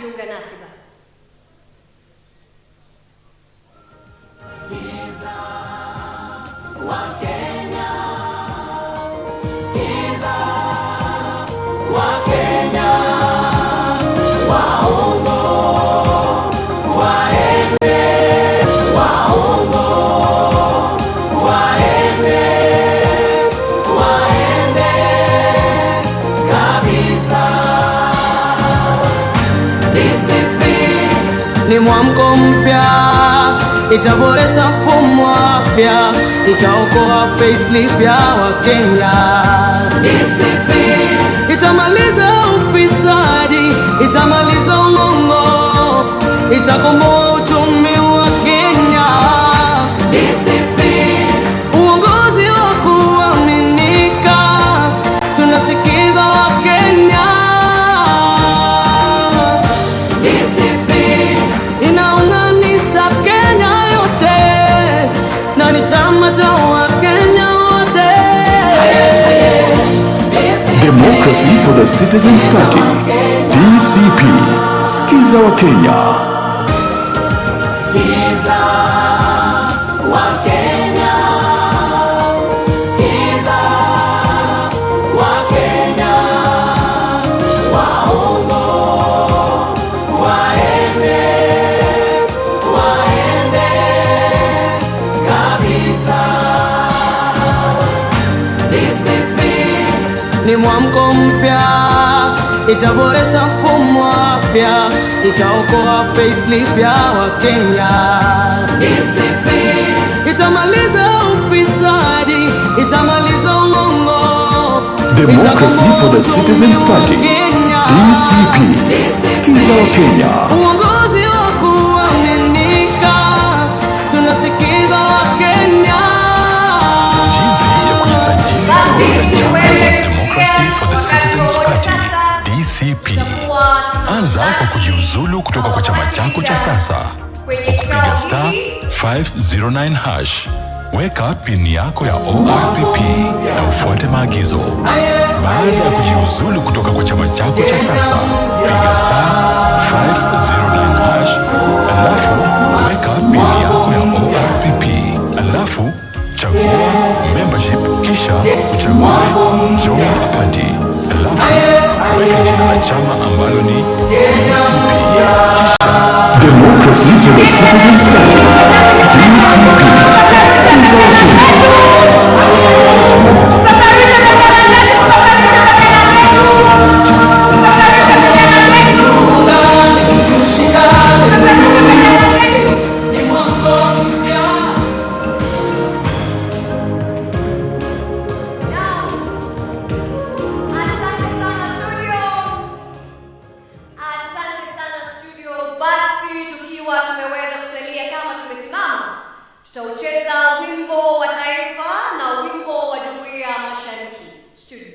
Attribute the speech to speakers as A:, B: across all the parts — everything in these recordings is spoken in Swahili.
A: jiunga nasi basi.
B: Skiza wa Kenya, skiza wa Kenya, waongo waende, waongo waende, waende kabisa. DCP ni mwamko mpya, itaboresha mfumo wa afya, itaokoa payslip ya Wakenya. DCP itamaliza ufisadi, itamaliza uongo, itakomboa uchumi wa Kenya. DCP uongozi wa kuaminika, tunasikiza Wakenya. DCP inaunganisha Kenya yote, na ni chama cha Wakenya wote.
C: Democracy for the Citizens Party, DCP. Skiza wa Kenya.
B: Skiza wa Kenya, skiza wa Kenya, waongo waende, waende kabisa. DCP
D: ni mwamko mpya, itaboresha mfumo wa afya, itaokoa payslip ya Wakenya.
B: DCP
D: itamaliza ufisadi, itamaliza uongo.
C: Democracy for the Citizens Party, DCP. Skiza wa Kenya.
D: Uongozi wa kuaminika, tunasikiza Wakenya.
E: Jinsi ya kujisajili Democracy for the Citizens Party, DCP. Anza kwa kujiuzulu kutoka kwa chama chako cha sasa kwa kupiga *509#. Weka pini yako ya ORPP na ufuate maagizo. Baada ya kujiuzulu kutoka kwa chama chako cha sasa, piga *509#, alafu weka pini yako ya ORPP, alafu chagua membership, kisha uchague join party, alafu weka jina la chama ambalo ni DCP.
C: Democracy for the Citizens Party, DCP. Skiza wa Kenya.
A: Tumeweza kusalia kama tumesimama, tutaucheza wimbo wa taifa na wimbo wa Jumuiya ya Mashariki. Studio.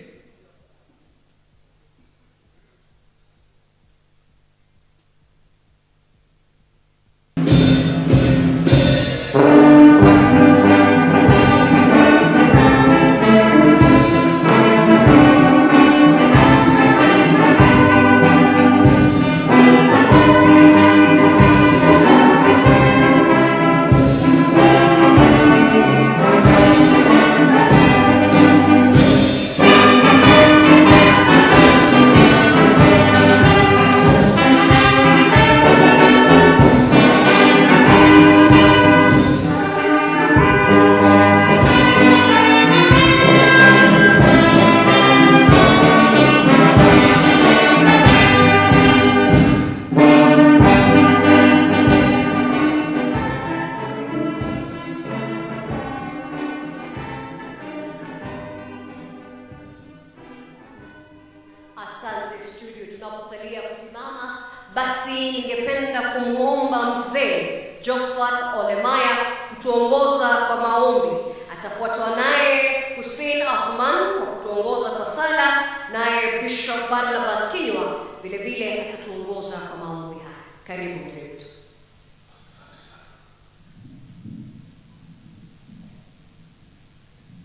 A: Asante studio. Tunaposalia kusimama, basi ningependa kumuomba mzee Josephat Olemaya kutuongoza kwa maombi. Atafuatwa naye Hussein Ahman kwa kutuongoza kwa sala, naye Bishop Barnabas Kinywa vile vile atatuongoza kwa maombi haya. Karibu mzee wetu.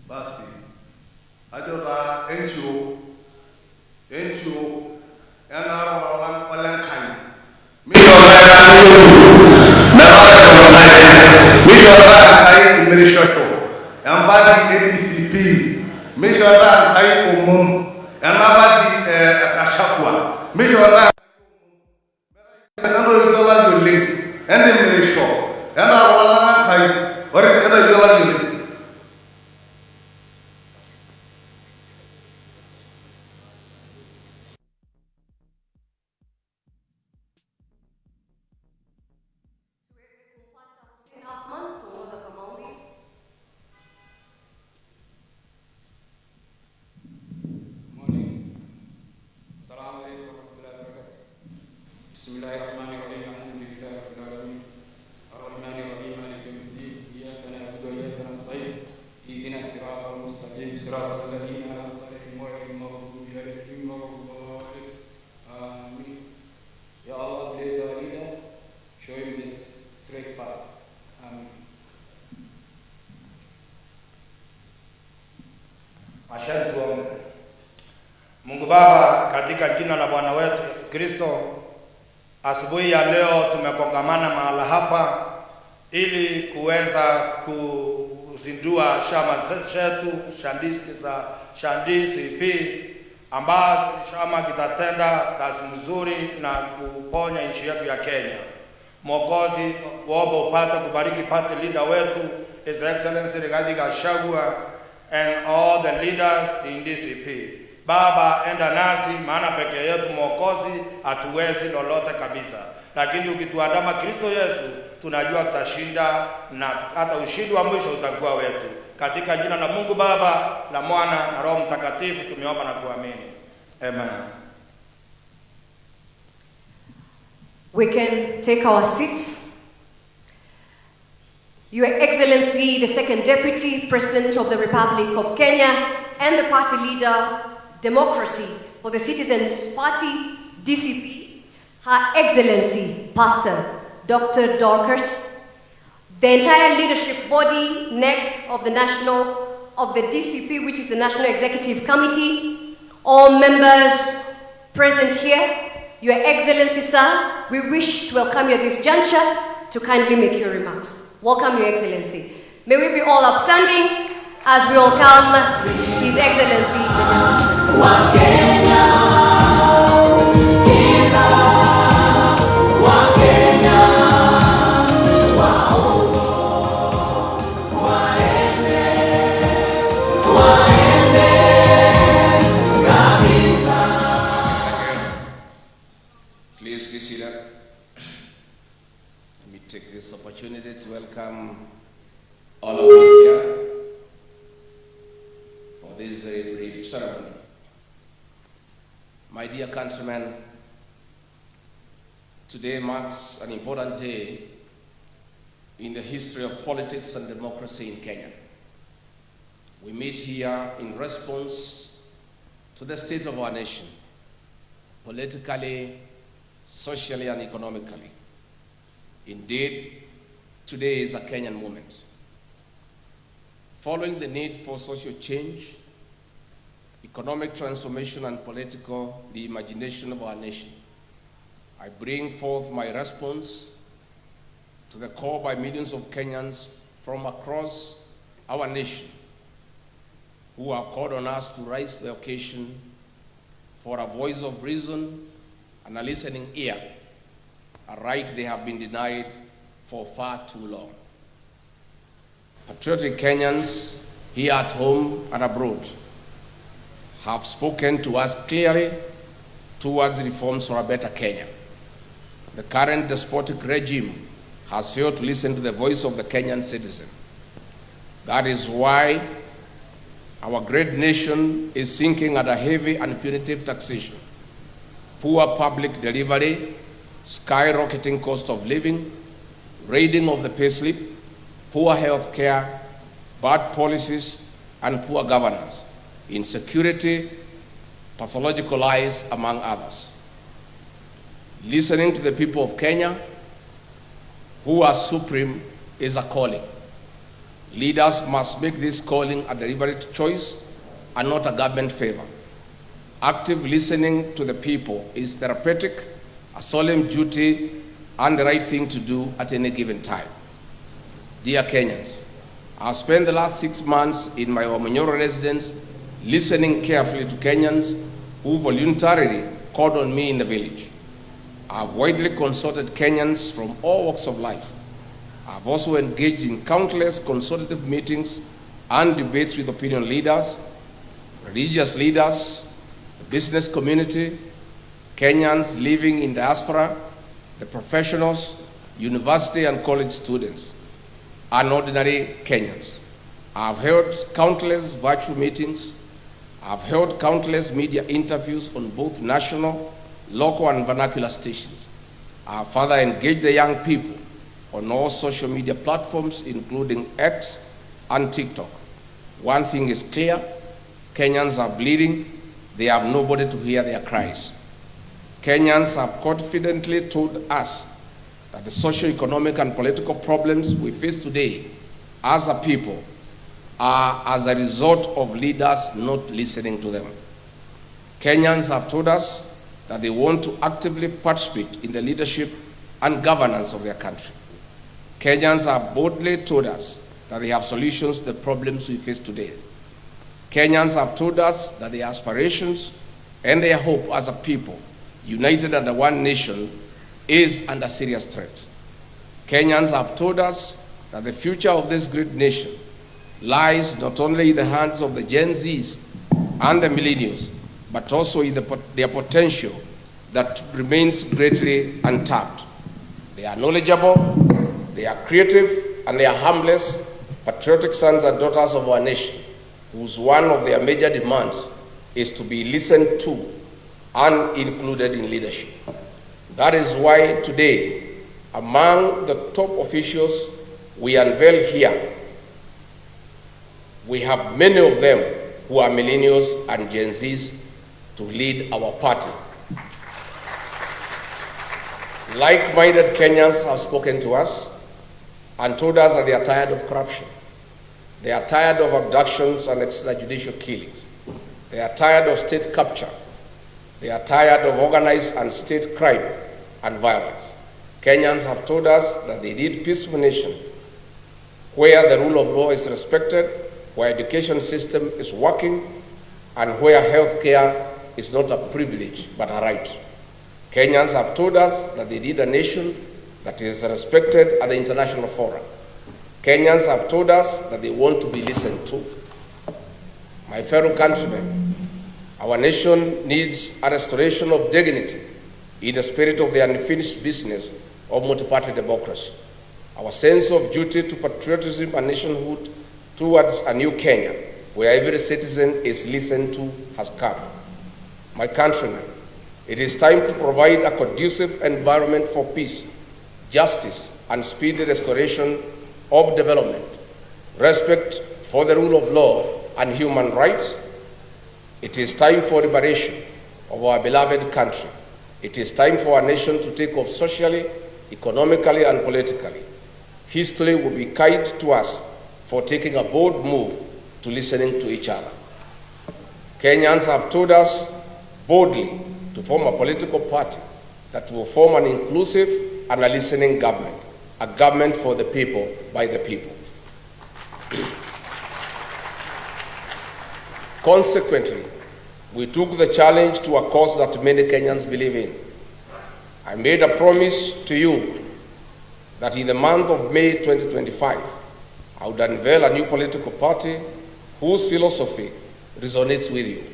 F: Basi ajora NGO NGO yana rawan walan kai DCP, Mishora Kai Umum, and Nabadi Gachagua, Mishora and the Minister, and our Kai, or another.
G: Mungu Baba, katika jina la Bwana wetu Yesu Kristo, asubuhi ya leo tumekongamana mahala hapa ili kuweza kuzindua chama chetu cha DCP, ambacho chama kitatenda kazi nzuri na kuponya nchi yetu ya Kenya. Mwokozi, kuomba upate kubariki party leader wetu His Excellency Rigathi Gachagua and all the leaders in DCP. Baba, enda nasi, maana peke yetu Mwokozi hatuwezi lolote kabisa. Lakini ukituandama Kristo Yesu, tunajua tutashinda na hata ushindi wa mwisho utakuwa wetu. Katika jina la Mungu Baba, la Mwana na Roho Mtakatifu tumeomba na kuamini. Amen.
A: We can take our seats. Your Excellency, the Second Deputy President of the Republic of Kenya and the party leader, Democracy for the Citizens Party, DCP, Her Excellency, Pastor Dr. Dorcas, the entire leadership body, NEC of the DCP, which is the National Executive Committee, all members present here, Your Excellency, sir, we wish to welcome you at this juncture to kindly make your remarks. Welcome, Your Excellency. May we be all upstanding as we welcome His Excellency,
H: Please be seated. Let me take this opportunity to welcome all of you here for this very brief ceremony. My dear countrymen, today marks an important day in the history of politics and democracy in Kenya. We meet here in response to the state of our nation, politically, socially, and economically. Indeed, today is a Kenyan moment. Following the need for social change, economic transformation, and political reimagination of our nation, I bring forth my response to the call by millions of Kenyans from across our nation who have called on us to rise to the occasion for a voice of reason and a listening ear, a right they have been denied for far too long. Patriotic Kenyans here at home and abroad have spoken to us clearly towards reforms for a better Kenya. The current despotic regime has failed to listen to the voice of the Kenyan citizen. That is why our great nation is sinking under heavy and punitive taxation, poor public delivery, skyrocketing cost of living, raiding of the payslip, poor health care, bad policies, and poor governance, insecurity, pathological lies, among others. Listening to the people of Kenya, who are supreme, is a calling. Leaders must make this calling a deliberate choice and not a government favor. Active listening to the people is therapeutic, a solemn duty and the right thing to do at any given time. Dear Kenyans, I've spent the last 6 months in my Omanyoro residence listening carefully to Kenyans who voluntarily called on me in the village. I've widely consulted Kenyans from all walks of life. I've also engaged in countless consultative meetings and debates with opinion leaders, religious leaders, the business community, Kenyans living in diaspora, the professionals, university and college students, and ordinary Kenyans. I've held countless virtual meetings. I've held countless media interviews on both national, local, and vernacular stations. I've further engaged the young people on all social media platforms, including X and TikTok. One thing is clear, Kenyans are bleeding. They have nobody to hear their cries. Kenyans have confidently told us that the socio-economic and political problems we face today as a people are as a result of leaders not listening to them. Kenyans have told us that they want to actively participate in the leadership and governance of their country. Kenyans have boldly told us that they have solutions to the problems we face today. Kenyans have told us that their aspirations and their hope as a people, united under one nation, is under serious threat. Kenyans have told us that the future of this great nation lies not only in the hands of the Gen Zs and the millennials, but also in their potential that remains greatly untapped. They are knowledgeable, they are creative, and they are harmless, patriotic sons and daughters of our nation, whose one of their major demands is to be listened to and included in leadership. That is why today, among the top officials we unveil here, we have many of them who are millennials and Gen Zs to lead our party. Like-minded Kenyans have spoken to us and told us that they are tired of corruption. They are tired of abductions and extrajudicial killings. They are tired of state capture. They are tired of organized and state crime and violence. Kenyans have told us that they need a peaceful nation where the rule of law is respected, where education system is working, and where health care is not a privilege but a right. Kenyans have told us that they need a nation that is respected at the international forum. Kenyans have told us that they want to be listened to. My fellow countrymen, our nation needs a restoration of dignity in the spirit of the unfinished business of multi-party democracy. Our sense of duty to patriotism and nationhood towards a new Kenya, where every citizen is listened to, has come. My countrymen, it is time to provide a conducive environment for peace, justice, and speedy restoration of development, respect for the rule of law and human rights. It is time for liberation of our beloved country. It is time for our nation to take off socially, economically, and politically. History will be kind to us for taking a bold move to listening to each other. Kenyans have told us boldly to form a political party that will form an inclusive and a listening government, a government for the people, by the people. Consequently, we took the challenge to a cause that many Kenyans believe in. I made a promise to you that in the month of May 2025, I would unveil a new political party whose philosophy resonates with you.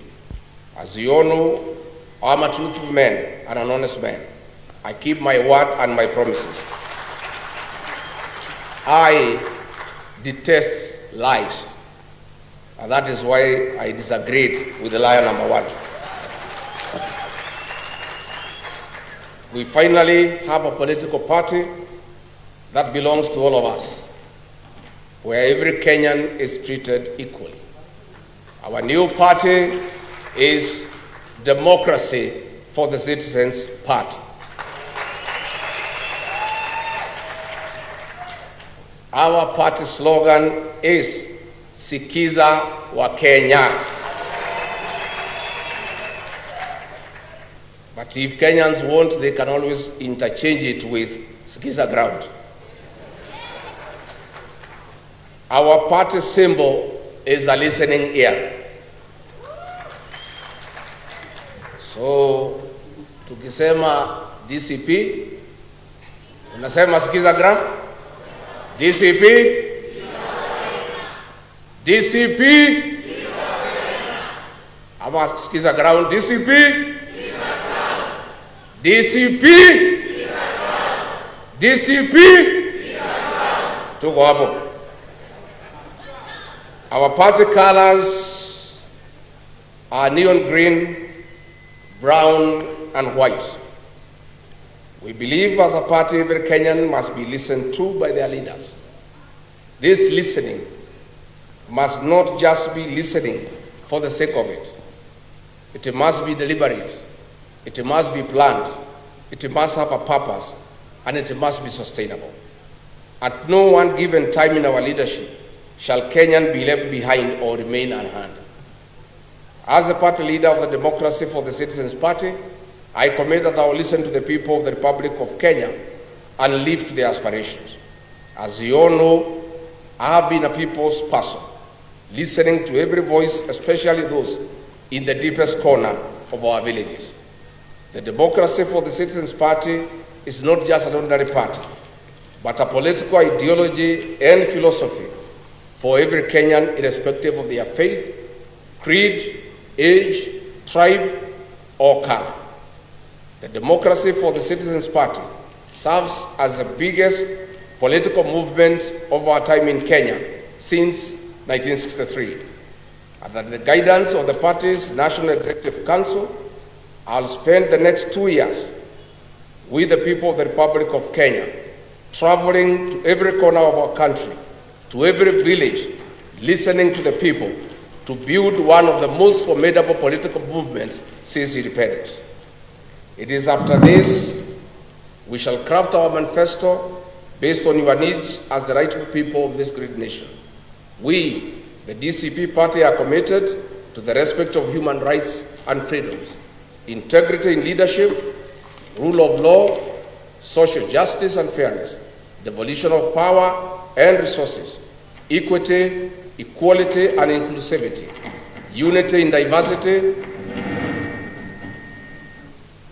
H: As you all know, I'm a truthful man and an honest man. I keep my word and my promises. I detest lies, and that is why I disagreed with the liar number one. We finally have a political party that belongs to all of us, where every Kenyan is treated equally. Our new party is Democracy for the Citizens Party. Our party slogan is Sikiza wa Kenya. But But if Kenyans want, they can always interchange it with Skiza ground. Our party symbol is a listening ear. So, tukisema DCP, unasema Skiza ground? DCP? DCP? Ama Skiza ground? DCP? DCP? DCP? Tuko hapo. Our party colors are neon green, brown, and white. We believe as a party every Kenyan must be listened to by their leaders. This listening must not just be listening for the sake of it. It must be deliberate. It must be planned. It must have a purpose, and it must be sustainable. At no one given time in our leadership shall Kenyan be left behind or remain unheard. As the party leader of the Democracy for the Citizens Party, I commit that I will listen to the people of the Republic of Kenya and live to their aspirations. As you all know, I have been a people's person, listening to every voice, especially those in the deepest corner of our villages. The Democracy for the Citizens Party is not just an ordinary party, but a political ideology and philosophy for every Kenyan, irrespective of their faith, creed, age, tribe, or color. The Democracy for the Citizens Party serves as the biggest political movement of our time in Kenya since 1963. Under the guidance of the party's National Executive Council, I'll spend the next 2 years with the people of the Republic of Kenya, traveling to every corner of our country, to every village, listening to the people, to build one of the most formidable political movements since independence. It is after this we shall craft our manifesto based on your needs as the rightful people of this great nation. We, the DCP Party, are committed to the respect of human rights and freedoms, integrity in leadership, rule of law, social justice and fairness, devolution of power and resources, equity, equality and inclusivity, unity in diversity,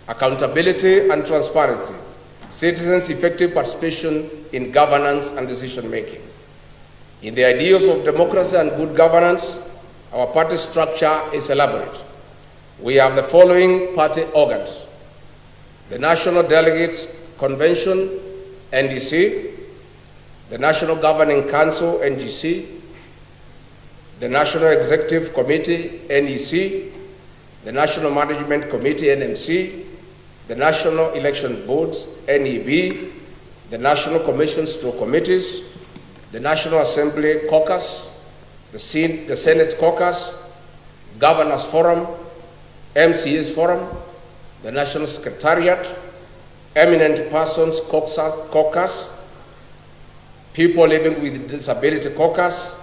H: accountability and transparency, citizens' effective participation in governance and decision-making. In the ideals of democracy and good governance, our party structure is elaborate. We have the following party organs: the National Delegates Convention, NDC, the National Governing Council, NGC, the National Executive Committee, NEC, the National Management Committee, NMC, the National Election Boards, NEB, the National Commissions through committees, the National Assembly Caucus, the Senate Caucus, Governors Forum, MCAs Forum, the National Secretariat, Eminent Persons Caucus, People Living with Disability Caucus,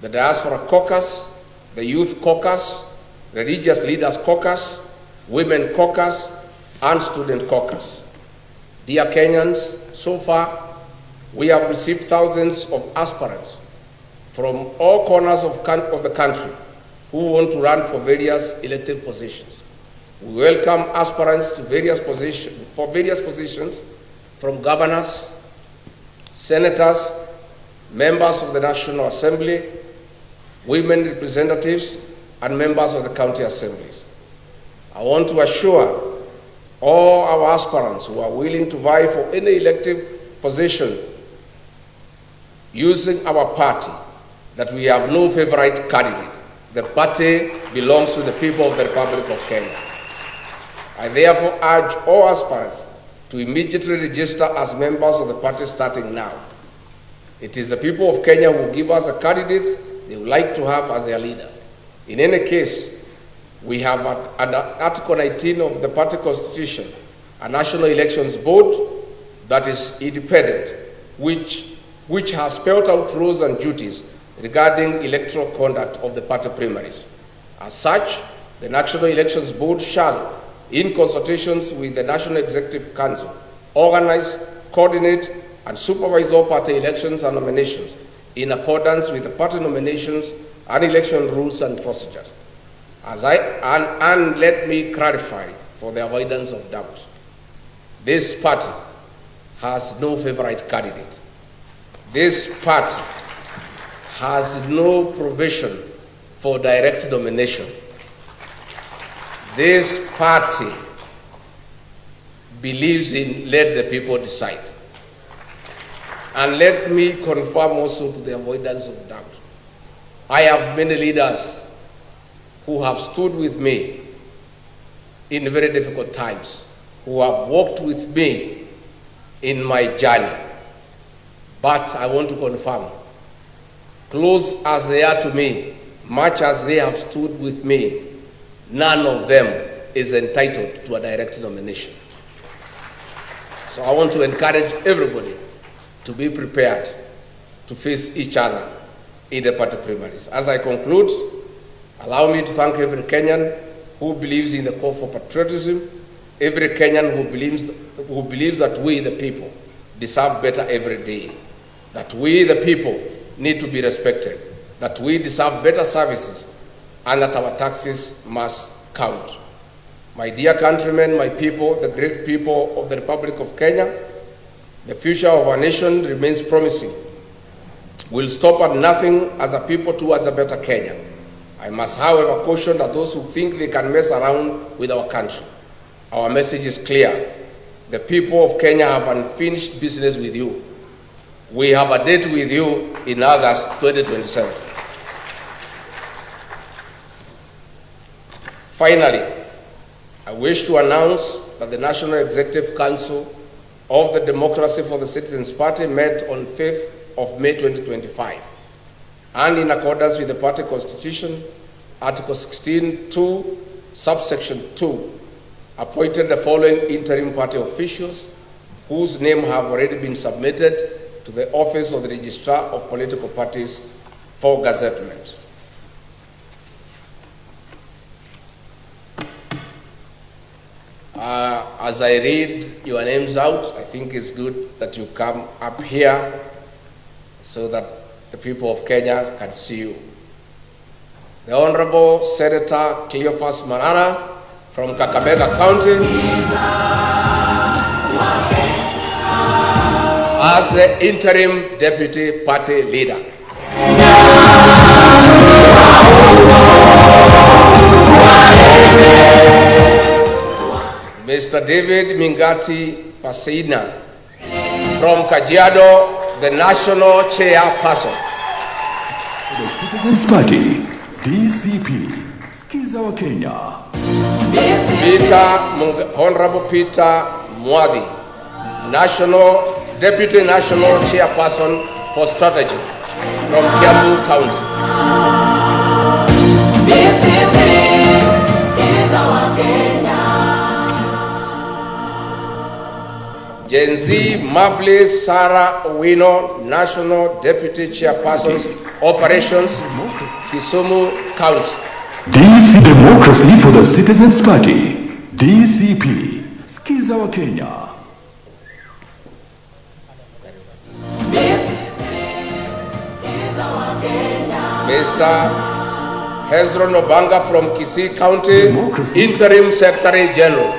H: the Diaspora Caucus, the Youth Caucus, Religious Leaders Caucus, Women Caucus, and Student Caucus. Dear Kenyans, so far we have received thousands of aspirants from all corners of the country who want to run for various elective positions. We welcome aspirants to various positions from governors, senators, members of the National Assembly, women representatives, and members of the county assemblies. I want to assure all our aspirants who are willing to vie for any elective position using our party that we have no favorite candidate. The party belongs to the people of the Republic of Kenya. I therefore urge all aspirants to immediately register as members of the party starting now. It is the people of Kenya who give us the candidates they would like to have as their leaders. In any case, we have under Article 19 of the party constitution a National Elections Board that is independent, which has spelled out rules and duties regarding electoral conduct of the party primaries. As such, the National Elections Board shall, in consultations with the National Executive Council, organize, coordinate, and supervise all party elections and nominations in accordance with the party nominations and election rules and procedures. And let me clarify for the avoidance of doubt. This party has no favorite candidate. This party has no provision for direct nomination. This party believes in let the people decide. And let me confirm also to the avoidance of doubt. I have many leaders who have stood with me in very difficult times, who have walked with me in my journey. But I want to confirm, close as they are to me, much as they have stood with me, none of them is entitled to a direct nomination. So I want to encourage everybody to be prepared to face each other in the party primaries. As I conclude, allow me to thank every Kenyan who believes in the call for patriotism, every Kenyan who believes that we, the people, deserve better every day, that we, the people, need to be respected, that we deserve better services, and that our taxes must count. My dear countrymen, my people, the great people of the Republic of Kenya, the future of our nation remains promising. We'll stop at nothing as a people towards a better Kenya. I must, however, caution that those who think they can mess around with our country. Our message is clear. The people of Kenya have unfinished business with you. We have a date with you in August 2027. Finally, I wish to announce that the National Executive Council of the Democracy for the Citizens Party met on 5th of May 2025, and in accordance with the party constitution, Article 16(2), subsection 2, appointed the following interim party officials whose names have already been submitted to the Office of the Registrar of Political Parties for gazettement. As I read your names out, I think it's good that you come up here so that the people of Kenya can see you. The Honorable Senator Cleophas Manana from Kakamega County as the interim deputy party leader. Mr. David Mingati Paseina from Kajiado, the national chairperson.
C: The Citizens Party, DCP, Skiza wa Kenya.
H: Honorable Peter Mwadhi, Deputy National Chairperson for Strategy from Kiambu County.
D: DCP, Skiza wa Kenya.
H: Gen Z Mabli Sarah Owino, National Deputy Chairperson, Operations, Kisumu County.
C: DC Democracy for the Citizens Party, DCP, Skiza wa Kenya.
H: Mr. Hezron Obanga from Kisii County, Interim Secretary General.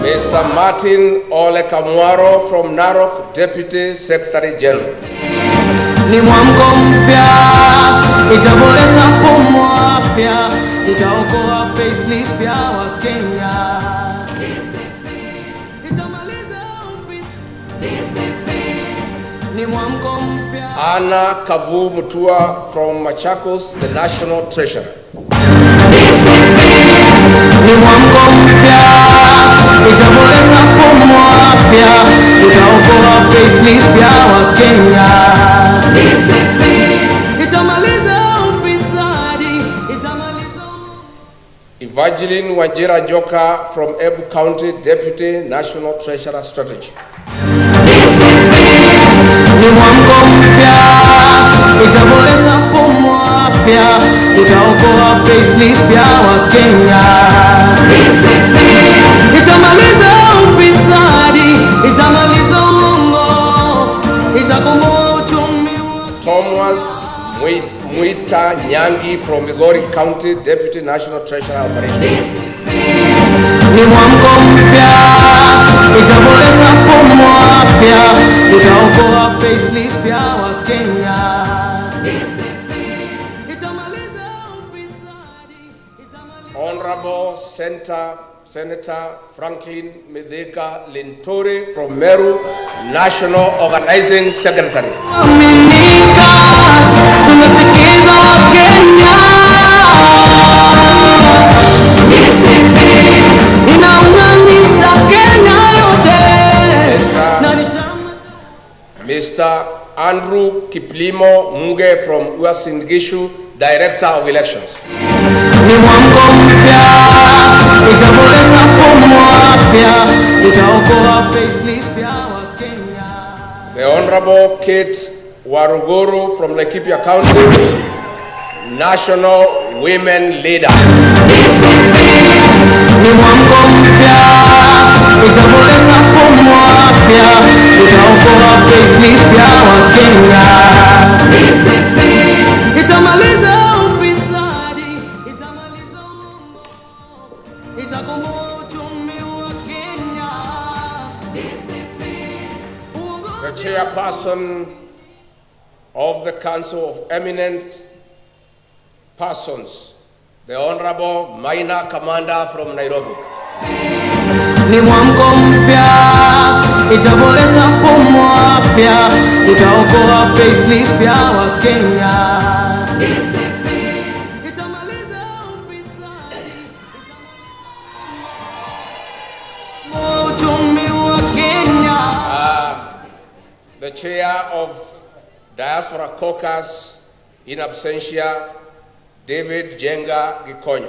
H: Mr. Martin Ole Kamwaro from Narok, Deputy Secretary General.
D: Ni mwamko mpya, itaboresha mfumo wa afya, itaokoa payslip ya Wakenya. Itamaliza ofisi. Ni mwamko mpya.
H: Anna Kavu Mutua from Machakos, the National Treasurer.
D: Ni mwamko mpya, itaboresha mfumo wa afya, itaokoa payslip ya Wakenya. Itamaliza ufisadi, itamaliza.
H: Evangeline Wajira Joka from Ebu County, Deputy National Treasurer Strategy.
D: Ni itaboresha mfumo wa afya, itaokoa payslip ya Wakenya. DCP itamaliza ufisadi, itamaliza uongo, itakomboa uchumi wa
H: Thomas Mwita Nyangi from Migori County, Deputy National Treasurer Operations.
D: Ni mwamko mpya, itaboresha mfumo wa afya, itaokoa payslip ya Wakenya. Itamaliza ufisadi,
H: Honorable Senator Franklin Medeka Linturi from Meru, National Organizing Secretary.
D: aminika, tumesikiza Wakenya. DCP inaunganisha Kenya yote. Na ni chama
H: Mr. Andrew Kiplimo Muge from Uasin Gishu, Director of Elections.
D: ni mwamko mpya, itaboresha mfumo wa afya, itaokoa payslip ya Wakenya.
H: The Honorable Kate Waruguru from Laikipia County, National Women Leader.
D: Ni mwamko mpya, itaboresha mfumo wa afya, itaokoa payslip ya Wakenya. Itamaliza ufisadi, itamaliza uongo, itakomboa uchumi wa Kenya.
H: The chairperson of the Council of Eminent Persons, the Honorable Minor Commander from Nairobi.
D: Ni mwamko mpya, itaboresha mfumo wa afya, itaokoa payslip ya Wakenya. Itamaliza ufisadi, itamaliza uchumi wa Kenya.
H: The chair of Diaspora Caucus in absentia, David Jenga Gikonyo.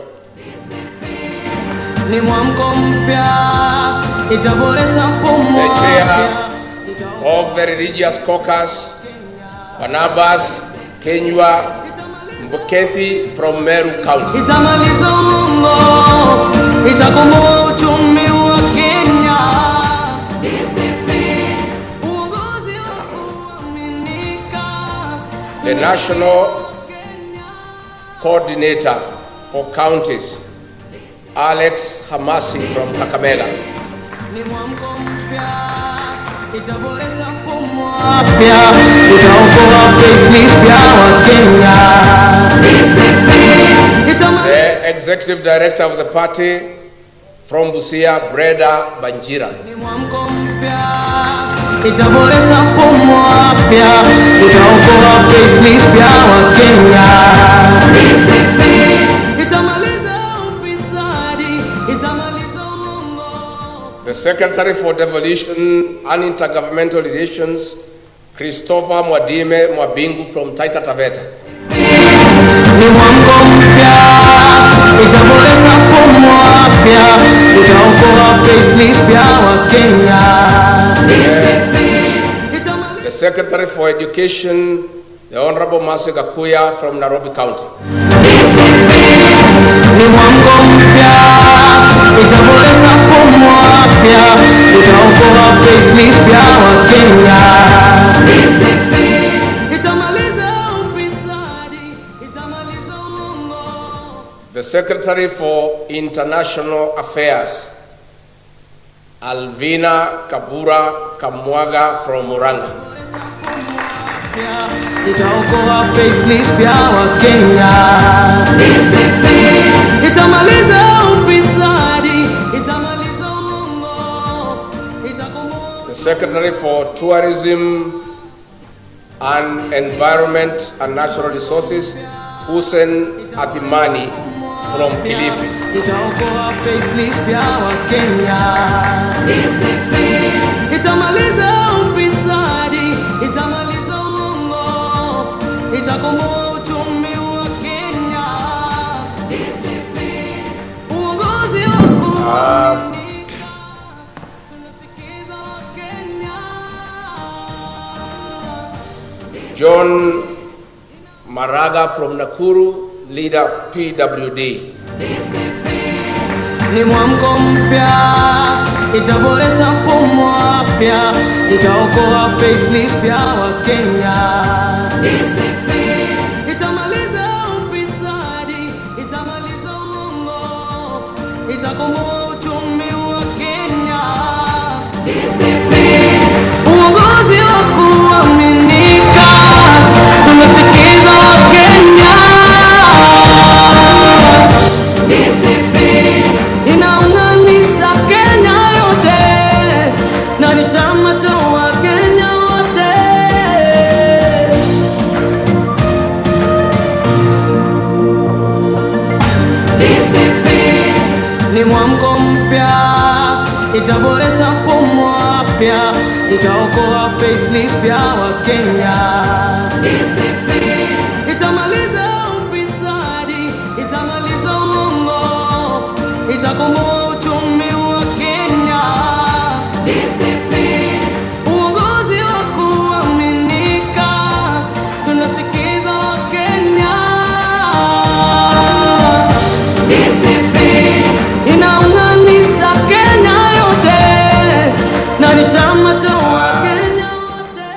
D: Ni mwamko mpya, itaboresha mfumo
H: The
D: wa
H: chair
D: afya,
H: of the Religious Caucus, Barnabas Kenywa Mbukethi from Meru County.
D: itamaliza uongo, itakomboa uchumi wa Kenya. Uongozi wa kuaminika,
H: The National Coordinator for Counties, Alex Hamasi from Kakamega.
D: ni mwamko mpya, itaboresha mfumo wa afya, itaokoa payslip ya Wakenya. Itamaliza
H: The Executive Director of the party from Busia, Breda Banjira.
D: ni mwamko mpya, itaboresha mfumo wa afya, itaokoa payslip ya Wakenya. Itamaliza ufisadi, itamaliza uongo.
H: The Secretary for Devolution and Intergovernmental Relations, Christopher Mwadime Mwabingu from Taita Taveta.
D: Ni mwamko mpya, itaboresha mfumo wa afya, itaokoa payslip ya Wakenya.
H: The Secretary for Education, the Honorable Mercy Gakuya from Nairobi County.
D: Ni mwamko mpya, itaboresha mfumo wa afya, itaokoa payslip ya Wakenya. Itamaliza ufisadi, itamaliza uongo.
H: The Secretary for International Affairs, Alvina Kabura Kamwaga from Murang'a.
D: Itaokoa payslip ya Wakenya. Itamaliza ufisadi, itamaliza uongo, itakomboa.
H: The Secretary for Tourism and Environment and Natural Resources, Hussein Athimani from Kilifi.
D: Itaokoa payslip ya Wakenya. Itamaliza ufisadi, itamaliza uongo, itakomboa uchumi wa Kenya. Uongozi wa kuaminika, tunasikiza Wakenya.
H: John Maraga from Nakuru, leader PWD.
B: Ni mwamko mpya, itaboresha mfumo wa afya, itaokoa payslip ya Wakenya. DCP itamaliza ufisadi, itamaliza uongo, itakomboa uchumi wa Kenya. DCP uongozi wa kuaminika, tumesikiza Wakenya. DCP inaunganisha Kenya yote na ni chama cha Wakenya wote. DCP ni mwamko mpya, itaboresha mfumo wa afya, itaokoa payslip ya Wakenya. DCP itamaliza ufisadi, itamaliza uongo, itakomboa uchumi wa Kenya. DCP uongozi wa kuaminika, tunasikiza Wakenya. DCP inaunganisha Kenya yote na ni chama cha Wakenya wote.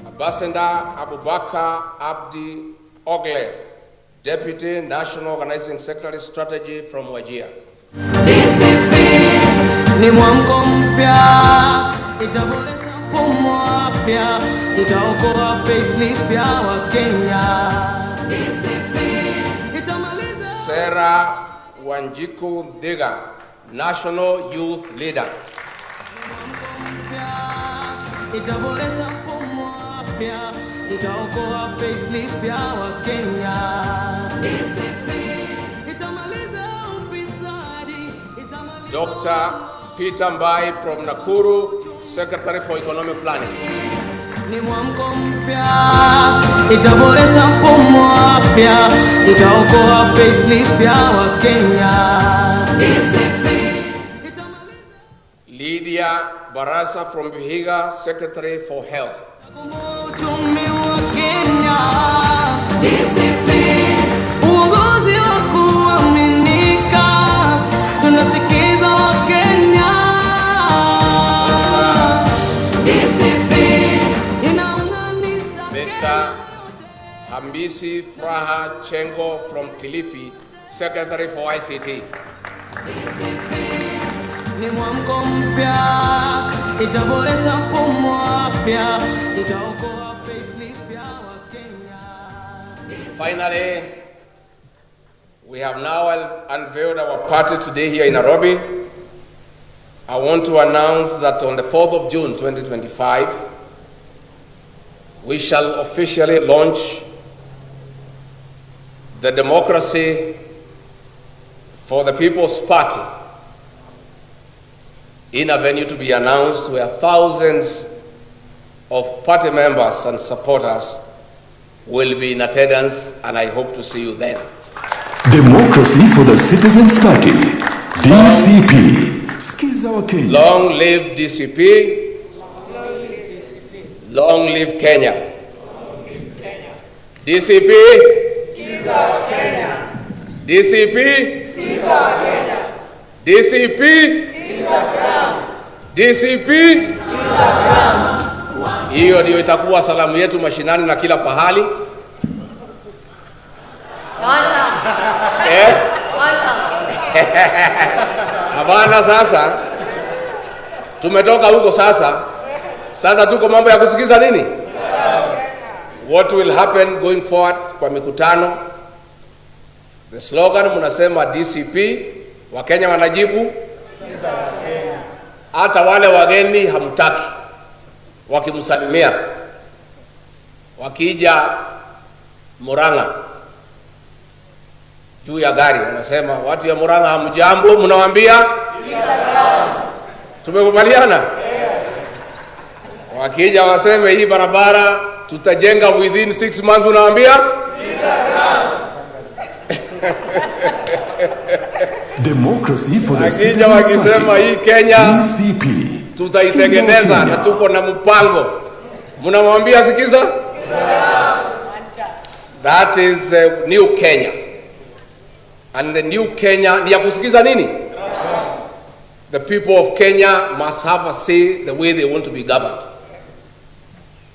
H: Ambassador Abubakar Abdi Ogle, Deputy National Organizing Secretary Strategy from Wajir.
B: DCP ni mwamko mpya, itaboresha mfumo wa afya, itaokoa payslip ya Wakenya. DCP itamaliza
H: Sarah Wanjiku Diga, National Youth Leader.
B: itaboresha mfumo wa afya, itaokoa payslip ya Wakenya. DCP itamaliza ufisadi, itamaliza
H: Dr. Peter Mbai from Nakuru, Secretary for Economic Planning.
B: ni mwamko mpya, itaboresha mfumo wa afya, itaokoa payslip ya Wakenya. DCP itamaliza
H: Lydia Barasa from Vihiga, Secretary for Health.
B: uchumi wa Kenya. DCP uongozi wa kuaminika, tunasikiza Wakenya. DCP inaunganisha
H: Mr. Hambisi Fraha Chengo from Kilifi, Secretary for ICT.
B: ni mwamko mpya, itaboresha mfumo wa afya, itaokoa payslip ya Wakenya.
H: Finally, we have now unveiled our party today here in Nairobi. I want to announce that on the 4th of June 2025, we shall officially launch the Democracy for the People's Party in a venue to be announced, where thousands of party members and supporters will be in attendance, and I hope to see you then.
C: Democracy for the Citizens Party, DCP. Skiza wa Kenya.
H: Long live DCP. Long live Kenya. DCP.
D: Skiza Kenya.
H: DCP.
D: Skiza Kenya.
H: DCP.
D: Skiza Crown.
H: DCP.
D: Skiza Crown.
H: Hiyo ndio itakuwa salamu yetu mashinani na kila pahali. Habana, sasa tumetoka huko, sasa tuko mambo ya kusikiza nini? What will happen going forward kwa mikutano? The slogan mnasema DCP, Wakenya wanajibu hata wale wageni hamtaki. Wakimsalimia wakija Murang'a juu ya gari wanasema, watu ya Murang'a hamjambo, mnawaambia tumekubaliana. Wakija waseme hii barabara tutajenga within 6 months, unawaambia
C: Democracy for the
H: Wakija
C: Citizens
H: wakisema hii
C: Party,
H: Kenya
C: DCP.
H: tutaitengeneza na tuko na mpango, mnamwambia sikiza. That is new Kenya. And the new Kenya ni ya kusikiza nini? The people of Kenya must have a say the way they want to be governed.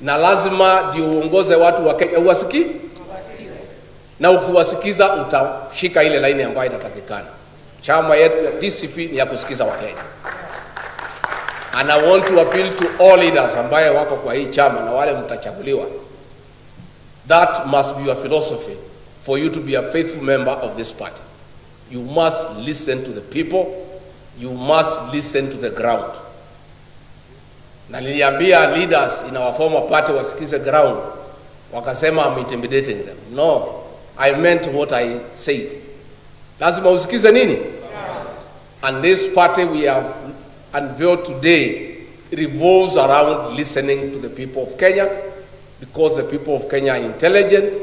H: Na lazima ndio uongoze watu wa Kenya uwasikize. Na ukiwasikiza utashika ile laini ambayo inatakikana. Chama yetu ya DCP ni ya kusikiza wa Kenya. And I want to appeal to all leaders ambaye wako kwa hii chama na wale mtachaguliwa. That must be your philosophy for you to be a faithful member of this party. You must listen to the people. You must listen to the ground. Na niliambia leaders in our former party wasikize ground. Wakasema I'm intimidating them. No, I meant what I said. Lazima usikize nini? And this party we have unveiled today revolves around listening to the people of Kenya, because the people of Kenya are intelligent.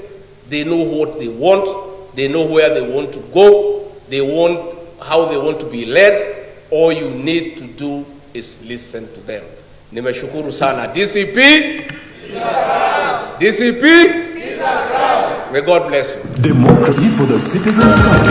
H: They know what they want. They know where they want to go. They want how they want to be led. All you need to do is listen to them. Nimeshukuru sana DCP. DCP. May God bless you.
C: Democracy for the Citizens Party.